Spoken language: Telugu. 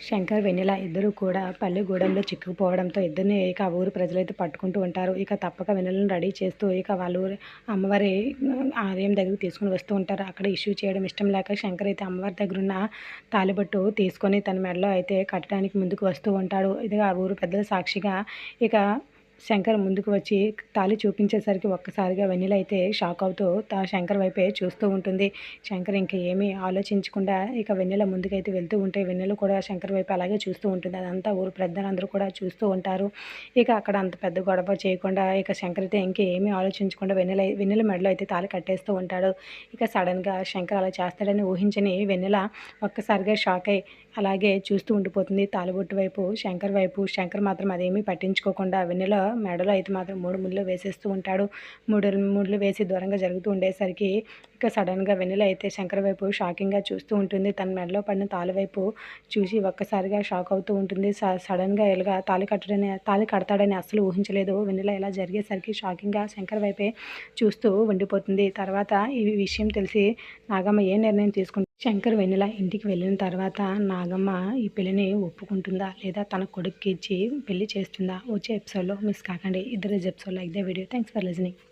శంకర్, వెన్నెల ఇద్దరూ కూడా పల్లిగూడెంలో చిక్కుకుపోవడంతో ఇద్దరిని ఇక ఆ ఊరు ప్రజలైతే పట్టుకుంటూ ఉంటారు. ఇక తప్పక వెన్నెలను రెడీ చేస్తూ ఇక వాళ్ళ ఊరి అమ్మవారి ఆలయం దగ్గరికి తీసుకొని వస్తూ ఉంటారు. అక్కడ ఇష్యూ చేయడం ఇష్టం లేక శంకర్ అయితే అమ్మవారి దగ్గరున్న తాళిబొట్టు తీసుకొని తన మెడలో అయితే కట్టడానికి ముందుకు వస్తూ ఉంటాడు. ఇది ఆ ఊరు పెద్దల సాక్షిగా ఇక శంకర్ ముందుకు వచ్చి తాళి చూపించేసరికి ఒక్కసారిగా వెన్నెల అయితే షాక్ అవుతూ శంకర్ వైపే చూస్తూ ఉంటుంది. శంకర్ ఇంక ఏమీ ఆలోచించకుండా ఇక వెన్నెల ముందుకైతే వెళ్తూ ఉంటే వెన్నెల కూడా శంకర్ వైపు అలాగే చూస్తూ ఉంటుంది. అదంతా ఊరు పెద్దలందరూ కూడా చూస్తూ ఉంటారు. ఇక అక్కడ అంత పెద్ద గొడవ చేయకుండా ఇక శంకర్ అయితే ఇంకేమీ ఆలోచించకుండా వెన్నెల మెడలో అయితే తాళి కట్టేస్తూ ఉంటాడు. ఇక సడన్గా శంకర్ అలా చేస్తాడని ఊహించని వెన్నెల ఒక్కసారిగా షాక్ అయ్యి అలాగే చూస్తూ ఉండిపోతుంది తాళిబొట్టు వైపు, శంకర్ వైపు. శంకర్ మాత్రం అదేమీ పట్టించుకోకుండా వెన్నెల మెడలో అయితే మాత్రం 3 ముళ్ళు వేసేస్తూ ఉంటాడు. 3 ముళ్ళు వేసి దూరంగా జరుగుతూ ఉండేసరికి ఇక సడన్గా వెన్నెల అయితే శంకర్ వైపు షాకింగ్గా చూస్తూ ఉంటుంది. తన మెడలో పడిన తాళి వైపు చూసి ఒక్కసారిగా షాక్ అవుతూ ఉంటుంది. సడన్గా ఇలాగా తాళి కడతాడని అస్సలు ఊహించలేదు. వెన్నెల ఇలా జరిగేసరికి షాకింగ్గా శంకర్ వైపే చూస్తూ ఉండిపోతుంది. తర్వాత ఈ విషయం తెలిసి నాగమ్మ ఏ నిర్ణయం తీసుకుంటుంది? శంకర్, వెన్నెల ఇంటికి వెళ్ళిన తర్వాత నాగమ్మ ఈ పెళ్లిని ఒప్పుకుంటుందా లేదా తన కొడుక్కి ఇచ్చి పెళ్లి చేస్తుందా? వచ్చే ఎపిసోడ్లో మిస్ కాకండి. ఇద్దరు episode like the video. Thanks for listening.